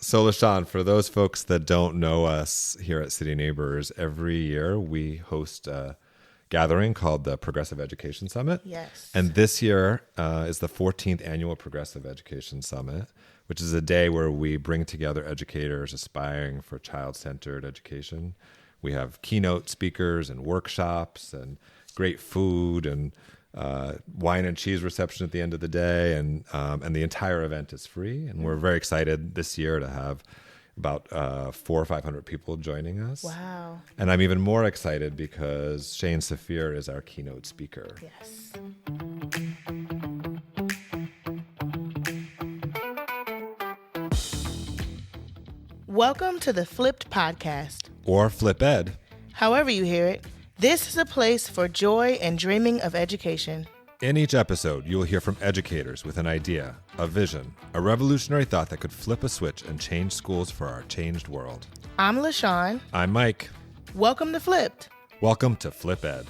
So LaShawn, for those folks that don't know us here at City Neighbors, every year we host a gathering called the Progressive Education Summit. Yes. And this year is the 14th annual Progressive Education Summit, which is a day where we bring together educators aspiring for child-centered education. We have keynote speakers and workshops and great food and wine and cheese reception at the end of the day, and the entire event is free. And we're very excited this year to have about 400 or 500 people joining us. Wow. And I'm even more excited because Shane Safir is our keynote speaker. Yes. Welcome to the Flipped Podcast. Or Flip Ed. However you hear it, this is a place for joy and dreaming of education. In each episode, you will hear from educators with an idea, a vision, a revolutionary thought that could flip a switch and change schools for our changed world. I'm LaShawn. I'm Mike. Welcome to Flipped. Welcome to Flip Ed.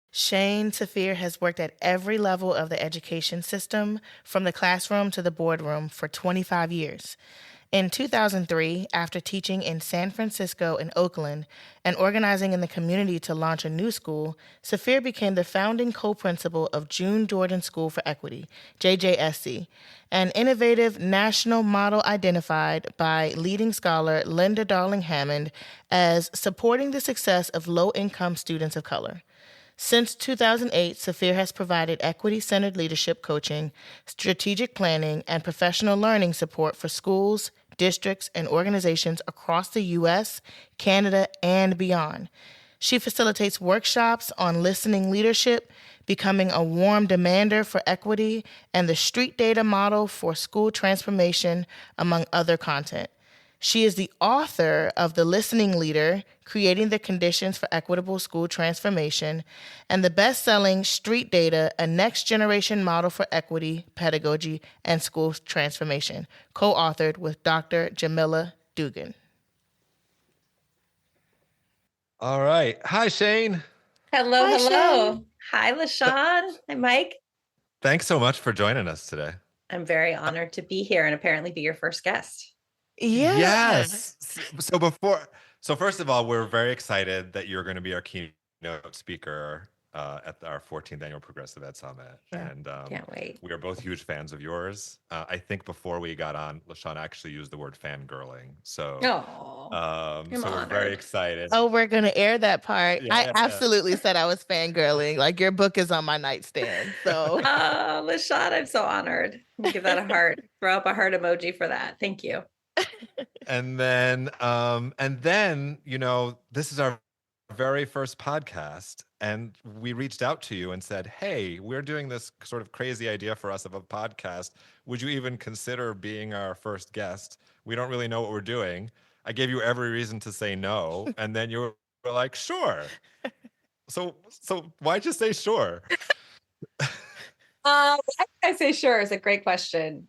Shane Safir has worked at every level of the education system, from the classroom to the boardroom, for 25 years. In 2003, after teaching in San Francisco and Oakland and organizing in the community to launch a new school, Safir became the founding co-principal of June Jordan School for Equity, JJSE, an innovative national model identified by leading scholar Linda Darling-Hammond as supporting the success of low-income students of color. Since 2008, Safir has provided equity-centered leadership coaching, strategic planning, and professional learning support for schools, districts, and organizations across the U.S., Canada, and beyond. She facilitates workshops on listening leadership, becoming a warm demander for equity, and the street data model for school transformation, among other content. She is the author of The Listening Leader, Creating the Conditions for Equitable School Transformation, and the bestselling Street Data, A Next Generation Model for Equity, Pedagogy, and School Transformation, co-authored with Dr. Jamila Dugan. All right. Hi, Shane. Hello. Hi, Shane. Hi, LaShawn. Hi, Mike. Thanks so much for joining us today. I'm very honored to be here and apparently be your first guest. Yeah. Yes. So first of all, we're very excited that you're going to be our keynote speaker at our 14th annual Progressive Ed Summit. Yeah, And can't wait. we are both huge fans of yours. I think before we got on, LaShawn actually used the word fangirling. So, I'm so we're honored. very excited. Oh, we're going to air that part. Yeah, I yeah. absolutely said I was fangirling. Like, your book is on my nightstand. So, LaShawn, I'm so honored. Give that a heart. Throw up a heart emoji for that. Thank you. And then, this is our very first podcast, and we reached out to you and said, hey, we're doing this sort of crazy idea for us of a podcast. Would you even consider being our first guest? We don't really know what we're doing. I gave you every reason to say no, and then you were like, sure. So why'd you say sure? Why did I say sure is a great question.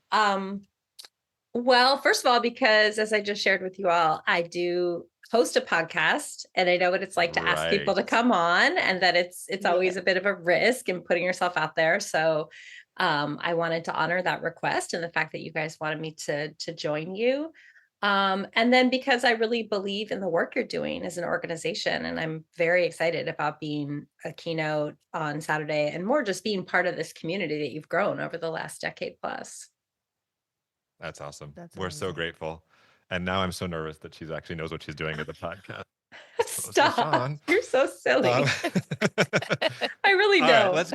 Well, first of all, because as I just shared with you all, I do host a podcast, and I know what it's like to ask people to come on, and that it's always a bit of a risk in putting yourself out there. So I wanted to honor that request and the fact that you guys wanted me to join you. And then because I really believe in the work you're doing as an organization, and I'm very excited about being a keynote on Saturday and more just being part of this community that you've grown over the last decade plus. That's awesome. That's We're so amazing. grateful. And now I'm so nervous that she actually knows what she's doing at the podcast. Stop. LaShawn. You're so silly. I really all don't.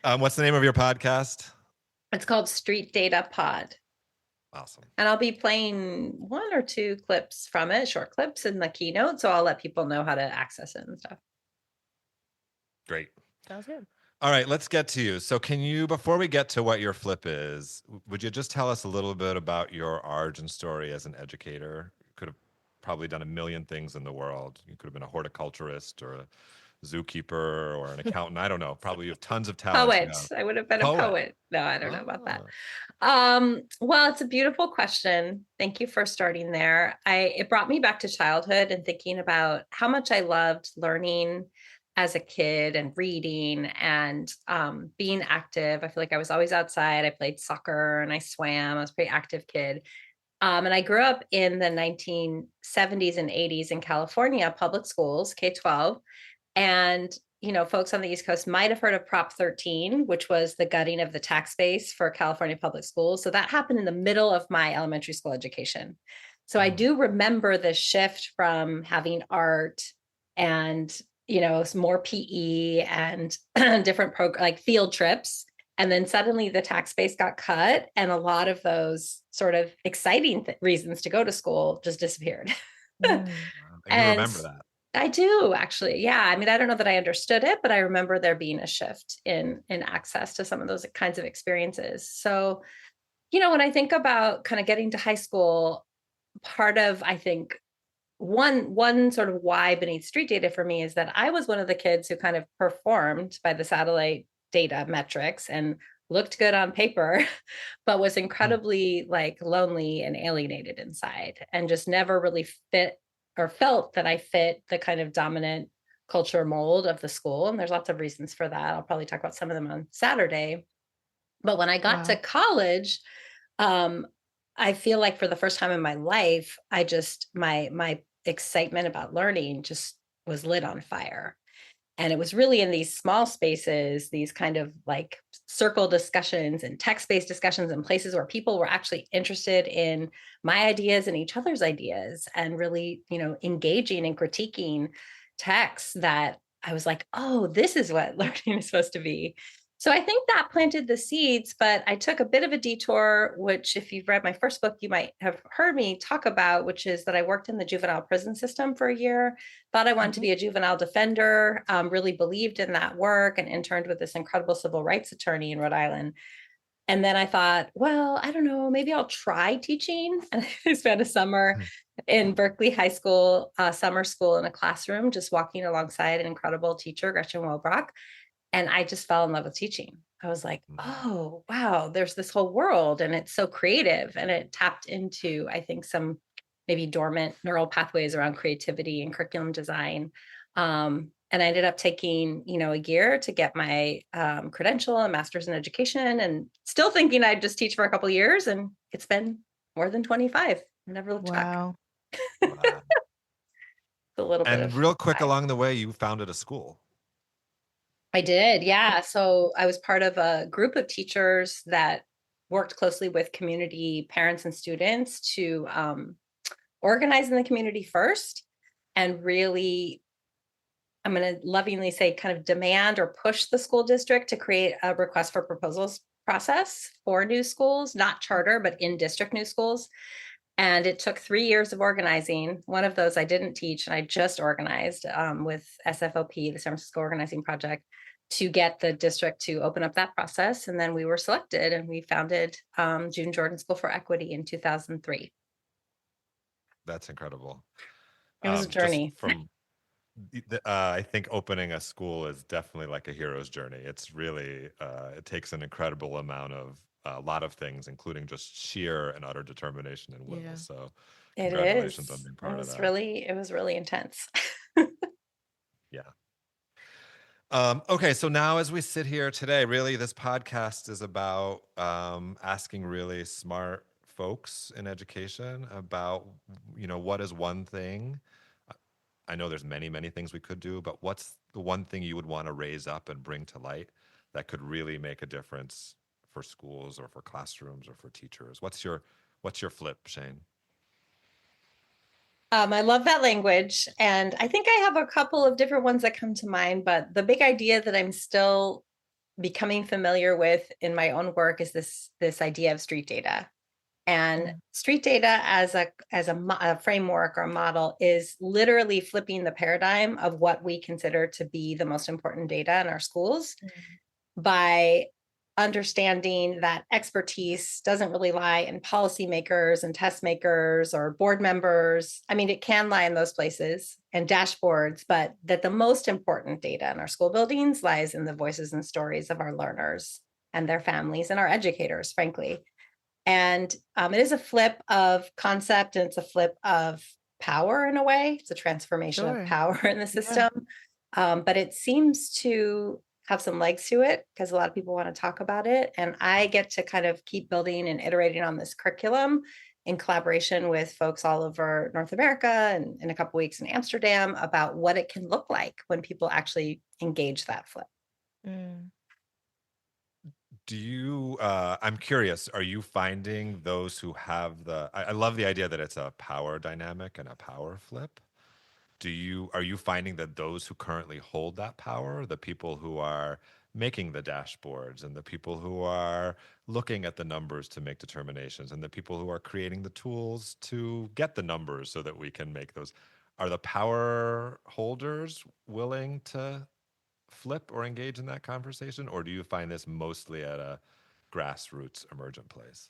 right, what's the name of your podcast? It's called Street Data Pod. Awesome. And I'll be playing 1 or 2 clips from it, short clips in the keynote. So I'll let people know how to access it and stuff. Great. sounds good. All right, let's get to you. So can you, before we get to what your flip is, would you just tell us a little bit about your origin story as an educator? You could have probably done a million things in the world. You could have been a horticulturist or a zookeeper or an accountant. I don't know. Probably you have tons of talent. Poet. I would have been a poet. No, I don't know about that. Well, it's a beautiful question. Thank you for starting there. It brought me back to childhood and thinking about how much I loved learning as a kid and reading and being active. I feel like I was always outside. I played soccer and I swam. I was a pretty active kid. And I grew up in the 1970s and 80s in California, public schools, K-12. And, folks on the East Coast might have heard of Prop 13, which was the gutting of the tax base for California public schools. So that happened in the middle of my elementary school education. So I do remember the shift from having art and, more PE and different like field trips. And then suddenly the tax base got cut and a lot of those sort of exciting reasons to go to school just disappeared. And you remember that? I do actually. Yeah. I mean, I don't know that I understood it, but I remember there being a shift in access to some of those kinds of experiences. So, when I think about kind of getting to high school, part of, I think, one sort of why beneath street data for me is that I was one of the kids who kind of performed by the satellite data metrics and looked good on paper, but was incredibly like lonely and alienated inside and just never really fit or felt that I fit the kind of dominant culture mold of the school. And there's lots of reasons for that. I'll probably talk about some of them on Saturday. But when I got to college, I feel like for the first time in my life, I just, my excitement about learning just was lit on fire. And it was really in these small spaces, these kind of like circle discussions and text-based discussions and places where people were actually interested in my ideas and each other's ideas and really, engaging and critiquing texts that I was like, oh, this is what learning is supposed to be. So I think that planted the seeds, but I took a bit of a detour, which if you've read my first book, you might have heard me talk about, which is that I worked in the juvenile prison system for a year, thought I wanted to be a juvenile defender, really believed in that work and interned with this incredible civil rights attorney in Rhode Island. And then I thought, well, I don't know, maybe I'll try teaching. And I spent a summer in Berkeley High School, summer school in a classroom, just walking alongside an incredible teacher, Gretchen Wilbrock. And I just fell in love with teaching. I was like, oh, wow, there's this whole world and it's so creative. And it tapped into, I think, some maybe dormant neural pathways around creativity and curriculum design. And I ended up taking, a year to get my credential and master's in education and still thinking I'd just teach for a couple of years. And it's been more than 25. I never looked back. Wow. A little bit. And real quick along the way, you founded a school. I did. Yeah. So I was part of a group of teachers that worked closely with community parents and students to organize in the community first and really, I'm going to lovingly say, kind of demand or push the school district to create a request for proposals process for new schools, not charter, but in district new schools. And it took 3 years of organizing. One of those I didn't teach, and I just organized with SFOP, the San Francisco Organizing Project, to get the district to open up that process. And then we were selected and we founded June Jordan School for Equity in 2003. That's incredible. It was a journey. I think opening a school is definitely like a hero's journey. It's really, it takes an incredible amount of a lot of things, including just sheer and utter determination and will. Yeah. So congratulations on being part of that. It was really intense. Yeah. Okay, so now as we sit here today, really this podcast is about asking really smart folks in education about, what is one thing. I know there's many, many things we could do, but what's the one thing you would want to raise up and bring to light that could really make a difference for schools or for classrooms or for teachers? What's your flip, Shane? I love that language. And I think I have a couple of different ones that come to mind, but the big idea that I'm still becoming familiar with in my own work is this idea of street data. And street data as a framework or a model is literally flipping the paradigm of what we consider to be the most important data in our schools by understanding that expertise doesn't really lie in policymakers and test makers or board members. I mean, it can lie in those places and dashboards, but that the most important data in our school buildings lies in the voices and stories of our learners and their families and our educators, frankly. And it is a flip of concept and it's a flip of power in a way. It's a transformation of power in the system. But it seems to have some legs to it because a lot of people want to talk about it. And I get to kind of keep building and iterating on this curriculum in collaboration with folks all over North America and in a couple weeks in Amsterdam about what it can look like when people actually engage that flip. Mm. Do you, I'm curious, are you finding those who have I love the idea that it's a power dynamic and a power flip. Are you finding that those who currently hold that power, the people who are making the dashboards and the people who are looking at the numbers to make determinations and the people who are creating the tools to get the numbers so that we can make those, are the power holders willing to flip or engage in that conversation? Or do you find this mostly at a grassroots emergent place?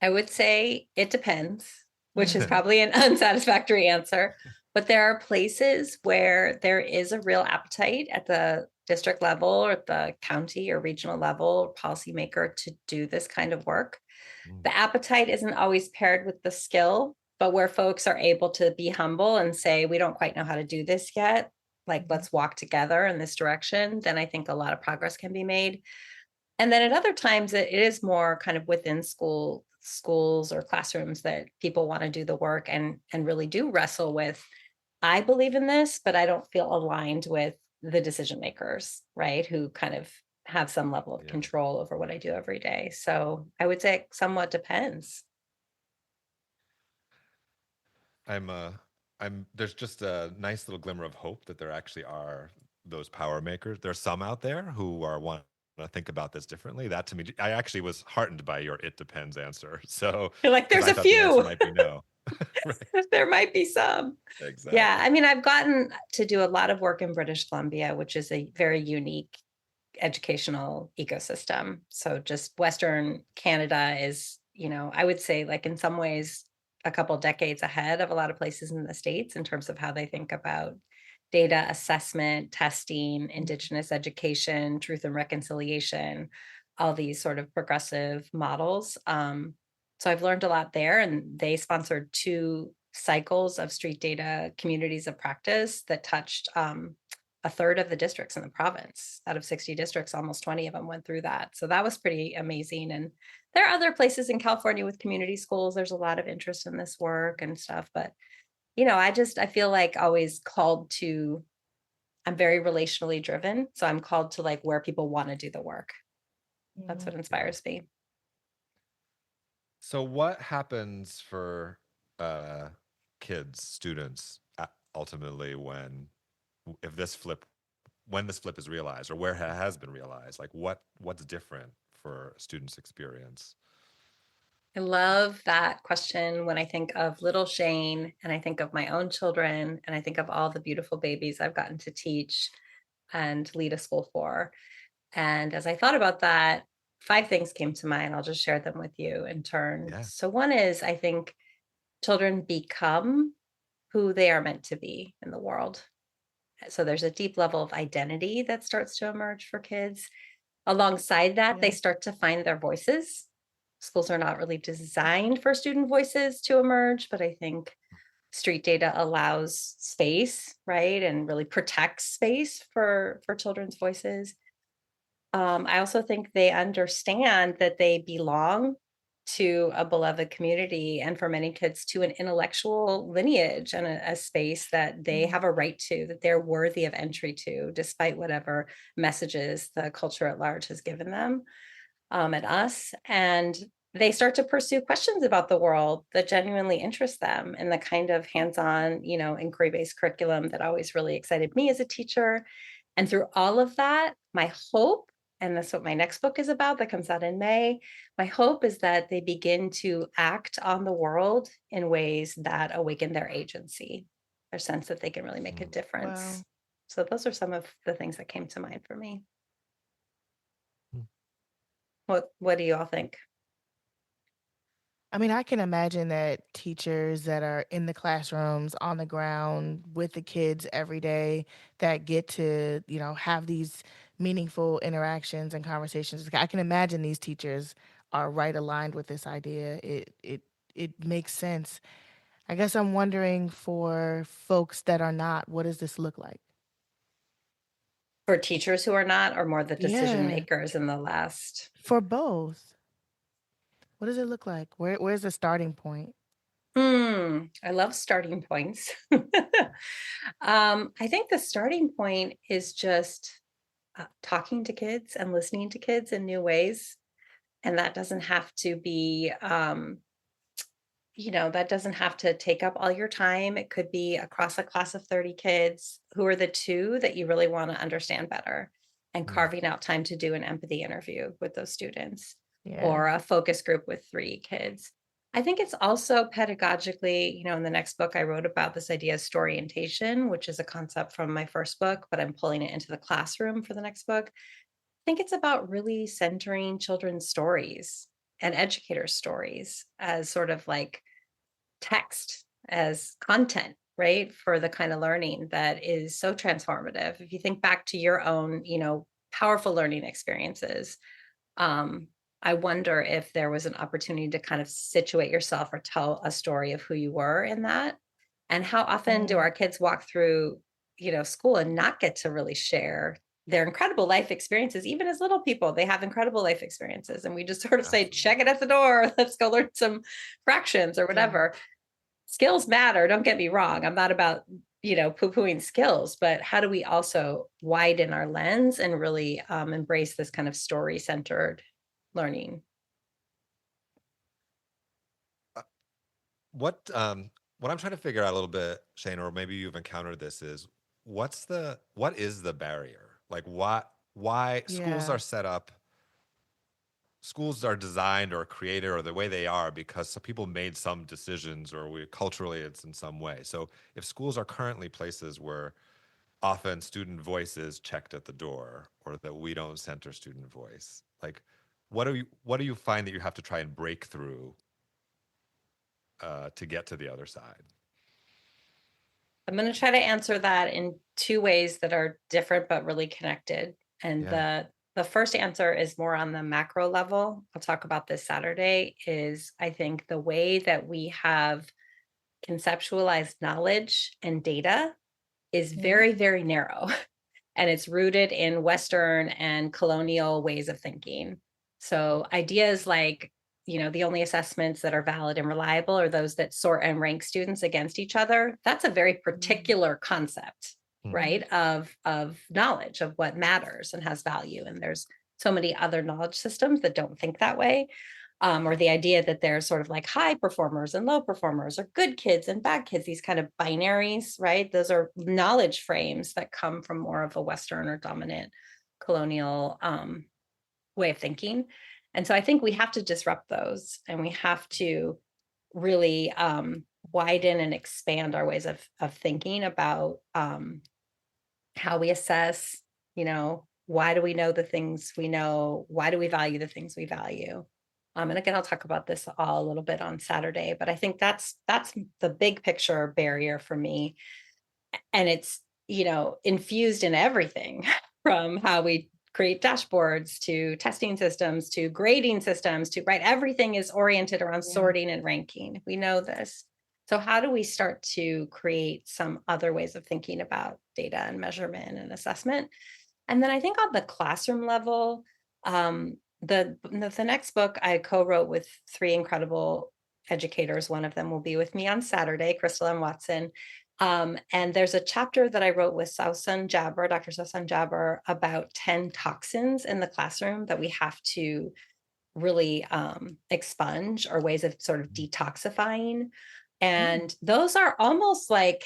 I would say it depends, which is probably an unsatisfactory answer. But there are places where there is a real appetite at the district level or at the county or regional level or policymaker to do this kind of work. The appetite isn't always paired with the skill, but where folks are able to be humble and say, we don't quite know how to do this yet, like let's walk together in this direction, then I think a lot of progress can be made. And then at other times it is more kind of within schools or classrooms that people want to do the work and really do wrestle with, I believe in this, but I don't feel aligned with the decision makers, right? Who kind of have some level of control over what I do every day. So I would say it somewhat depends. There's just a nice little glimmer of hope that there actually are those power makers. There's some out there who are want to think about this differently. That to me, I actually was heartened by your "it depends" answer. So You're like, there's I a thought the answer few. might be no. Right. There might be some. Exactly. Yeah. I mean, I've gotten to do a lot of work in British Columbia, which is a very unique educational ecosystem. So just Western Canada is, I would say like in some ways a couple decades ahead of a lot of places in the States in terms of how they think about data assessment, testing, Indigenous education, truth and reconciliation, all these sort of progressive models. So I've learned a lot there, and they sponsored 2 cycles of street data communities of practice that touched a third of the districts in the province. Out of 60 districts, almost 20 of them went through that. So that was pretty amazing. And there are other places in California with community schools. There's a lot of interest in this work and stuff. But, I feel like always called to, I'm very relationally driven. So I'm called to like where people want to do the work. That's what inspires me. So what happens for kids, students, ultimately if this flip when this flip is realized, or where it has been realized? Like what's different for a student's experience? I love that question when I think of little Shane and I think of my own children and I think of all the beautiful babies I've gotten to teach and lead a school for. And as I thought about that, 5 things came to mind. I'll just share them with you in turn. Yeah. So one is, I think children become who they are meant to be in the world. So there's a deep level of identity that starts to emerge for kids. Alongside that, they start to find their voices. Schools are not really designed for student voices to emerge, but I think street data allows space, right? And really protects space for children's voices. I also think they understand that they belong to a beloved community, and for many kids to an intellectual lineage and a space that they have a right to, that they're worthy of entry to, despite whatever messages the culture at large has given them and us. And they start to pursue questions about the world that genuinely interest them, and the kind of hands-on, inquiry-based curriculum that always really excited me as a teacher. And through all of that, my hope, and that's what my next book is about that comes out in May, my hope is that they begin to act on the world in ways that awaken their agency, their sense that they can really make a difference. Wow. So those are some of the things that came to mind for me. What do you all think? I mean, I can imagine that teachers that are in the classrooms, on the ground with the kids every day, that get to, have these meaningful interactions and conversations. I can imagine these teachers are right aligned with this idea. It makes sense. I guess I'm wondering, for folks that are not, what does this look like? For teachers who are not, or more the decision Yeah, makers in the last? for both. What does it look like? Where's the starting point? I love starting points. I think the starting point is just talking to kids and listening to kids in new ways. And that doesn't have to be, that doesn't have to take up all your time. It could be across a class of 30 kids. Who are the two that you really want to understand better, and Mm. carving out time to do an empathy interview with those students, Yeah. or a focus group with 3 kids. I think it's also pedagogically, in the next book, I wrote about this idea of storyintation, which is a concept from my first book, but I'm pulling it into the classroom for the next book. I think it's about really centering children's stories and educators' stories as sort of like text, as content, right? For the kind of learning that is so transformative. If you think back to your own, powerful learning experiences, um, I wonder if there was an opportunity to kind of situate yourself or tell a story of who you were in that. And how often do our kids walk through, school and not get to really share their incredible life experiences? Even as little people, they have incredible life experiences. And we just sort of say, check it at the door. Let's go learn some fractions or whatever. Skills matter. Don't get me wrong. I'm not about, poo-pooing skills, but how do we also widen our lens and really embrace this kind of story-centered learning? What I'm trying to figure out a little bit, Shane, or maybe you've encountered this, is what is the barrier? Like why schools Yeah. are set up, schools are designed or created or the way they are because some people made some decisions, or culturally it's in some way. So if schools are currently places where often student voice is checked at the door, or that we don't center student voice, like what do you find that you have to try and break through to get to the other side? I'm going to try to answer that in 2 ways that are different but really connected. And Yeah. the first answer is more on the macro level. I'll talk about this Saturday. Is I think the way that we have conceptualized knowledge and data is very, very narrow. And it's rooted in Western and colonial ways of thinking. So ideas like, the only assessments that are valid and reliable are those that sort and rank students against each other. That's a very particular concept, right? Of knowledge, of what matters and has value. And there's so many other knowledge systems that don't think that way. Or the idea that there's sort of like high performers and low performers, or good kids and bad kids, these kind of binaries, right? Those are knowledge frames that come from more of a Western or dominant colonial way of thinking. And so I think we have to disrupt those, and we have to really widen and expand our ways of thinking about how we assess, why do we know the things we know? Why do we value the things we value? And again, I'll talk about this all a little bit on Saturday, but I think that's the big picture barrier for me. And it's, infused in everything from how we create dashboards to testing systems to grading systems to, right? Everything is oriented around sorting and ranking. We know this. So how do we start to create some other ways of thinking about data and measurement and assessment? And then I think on the classroom level, the next book I co-wrote with 3 incredible educators. One of them will be with me on Saturday, Crystal and Watson. And there's a chapter that I wrote with Sausan Jabber, Dr. Sausan Jabber, about 10 toxins in the classroom that we have to really expunge, or ways of sort of detoxifying. And those are almost like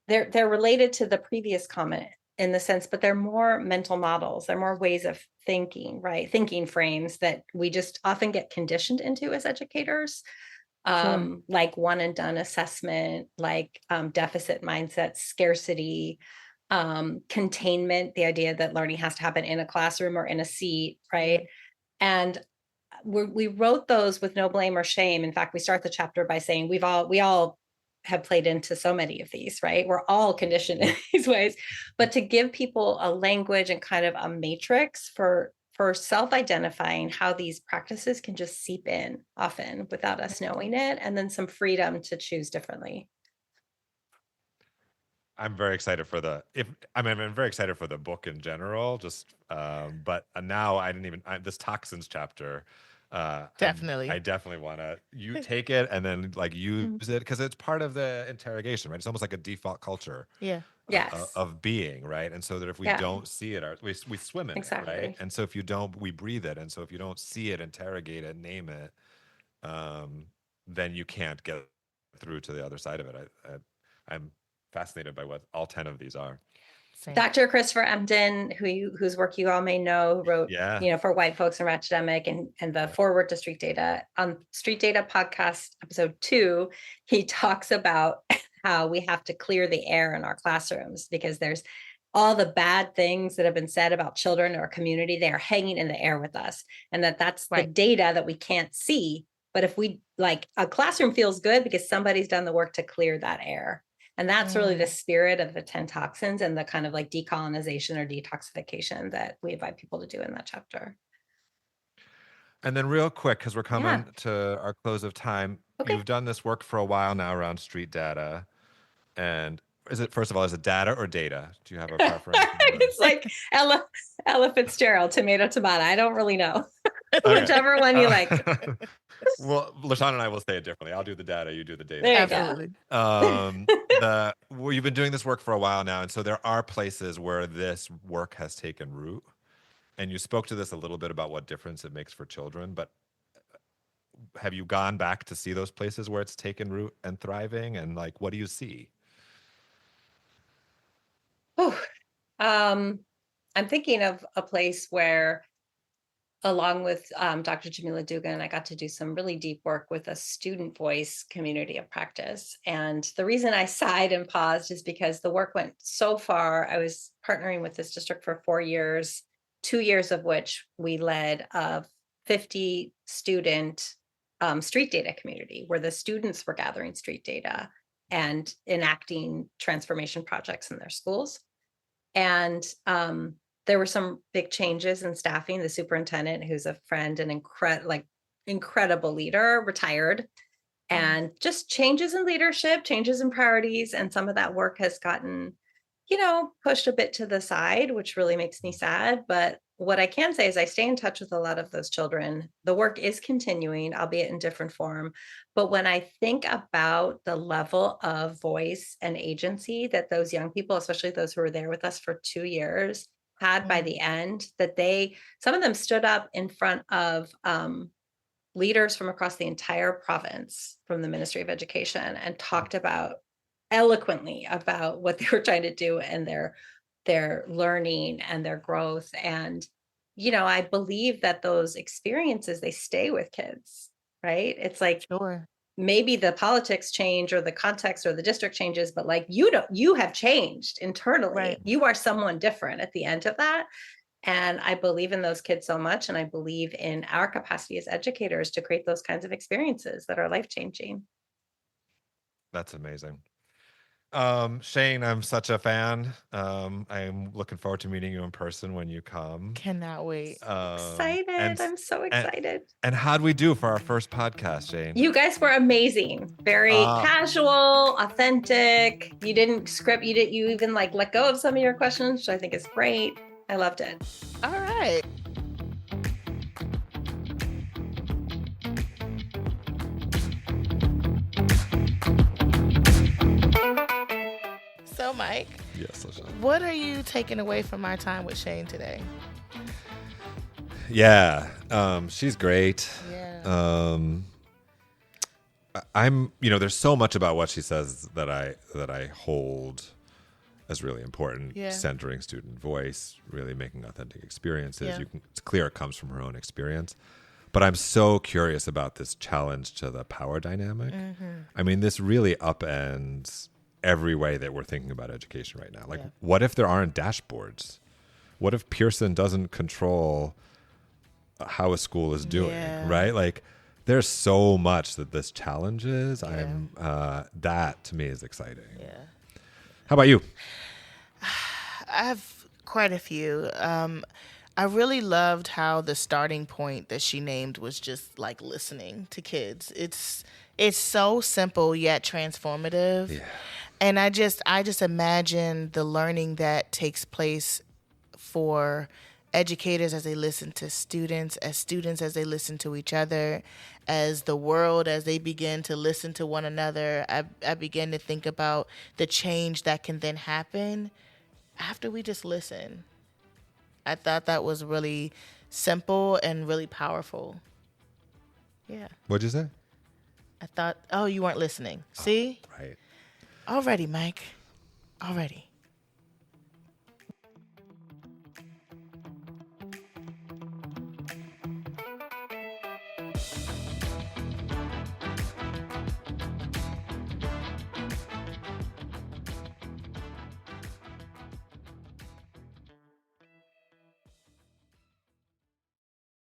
they're related to the previous comment in the sense, but they're more mental models. They're more ways of thinking, right? Thinking frames that we just often get conditioned into as educators. Like one and done assessment, like deficit mindset, scarcity, containment, the idea that learning has to happen in a classroom or in a seat, right? And we wrote those with no blame or shame. In fact, we start the chapter by saying we all have played into so many of these, right? We're all conditioned in these ways, but to give people a language and kind of a matrix for self-identifying how these practices can just seep in often without us knowing it, and then some freedom to choose differently. I'm very excited for I'm very excited for the book in general. Just, but now this toxins chapter. Definitely. I definitely want to you take it and then like use it because it's part of the interrogation, right? It's almost like a default culture. Yeah. Yes. Of being, right? And so that if we don't see it, we swim in it, right? And so if you don't, we breathe it. And so if you don't see it, interrogate it, name it, then you can't get through to the other side of it. I'm fascinated by what all 10 of these are. Same. Dr. Christopher Emden, whose work you all may know, wrote, for White Folks and Ratchetemic and the foreword to Street Data. On Street Data podcast episode 2, he talks about how we have to clear the air in our classrooms because there's all the bad things that have been said about children or community. They are hanging in the air with us, and that's the data that we can't see. But if we like, a classroom feels good because somebody's done the work to clear that air. And that's really the spirit of the 10 toxins and the kind of like decolonization or detoxification that we invite people to do in that chapter. And then real quick, because we're coming to our close of time, you've done this work for a while now around street data. And is it data or data? Do you have a preference? It's like Ella Fitzgerald, tomato. I don't really know. Whichever one you like. Well, LaShawn and I will say it differently. I'll do the data, you do the data. Absolutely. You've been doing this work for a while now, and so there are places where this work has taken root. And you spoke to this a little bit about what difference it makes for children, but have you gone back to see those places where it's taken root and thriving? And like, what do you see? I'm thinking of a place where, along with Dr. Jamila Dugan, I got to do some really deep work with a student voice community of practice. And the reason I sighed and paused is because the work went so far. I was partnering with this district for 4 years, 2 years of which we led a 50 student street data community where the students were gathering street data and enacting transformation projects in their schools. And there were some big changes in staffing. The superintendent, who's a friend and incredible leader, retired, and just changes in leadership, changes in priorities. And some of that work has gotten, pushed a bit to the side, which really makes me sad. But what I can say is I stay in touch with a lot of those children. The work is continuing, albeit in different form. But when I think about the level of voice and agency that those young people, especially those who were there with us for 2 years, had by the end, that some of them stood up in front of leaders from across the entire province from the Ministry of Education and talked eloquently about what they were trying to do and their learning and their growth. And, I believe that those experiences, they stay with kids, right? It's like, maybe the politics change or the context or the district changes, but like, you have changed internally. Right. You are someone different at the end of that. And I believe in those kids so much. And I believe in our capacity as educators to create those kinds of experiences that are life-changing. That's amazing. Shane, I'm such a fan. I'm looking forward to meeting you in person when you come. Cannot wait. Excited. I'm so excited. And how'd we do for our first podcast, Shane? You guys were amazing. Very casual, authentic. You didn't script. You even let go of some of your questions, which I think is great. I loved it. All right. So, Mike, yes, what are you taking away from our time with Shane today? Yeah, she's great. Yeah. There's so much about what she says that I hold as really important. Yeah. Centering student voice, really making authentic experiences. Yeah. It's clear it comes from her own experience. But I'm so curious about this challenge to the power dynamic. Mm-hmm. I mean, this really upends every way that we're thinking about education right now. What if there aren't dashboards? What if Pearson doesn't control how a school is doing, right? There's so much that this challenges. That to me is exciting. Yeah. How about you? I have quite a few. I really loved how the starting point that she named was just like listening to kids. It's so simple yet transformative. Yeah. And I just imagine the learning that takes place for educators as they listen to students as they listen to each other, as the world, as they begin to listen to one another. I begin to think about the change that can then happen after we just listen. I thought that was really simple and really powerful. Yeah. What'd you say? I thought, oh, you weren't listening. See? Right. Already, Mike. Already.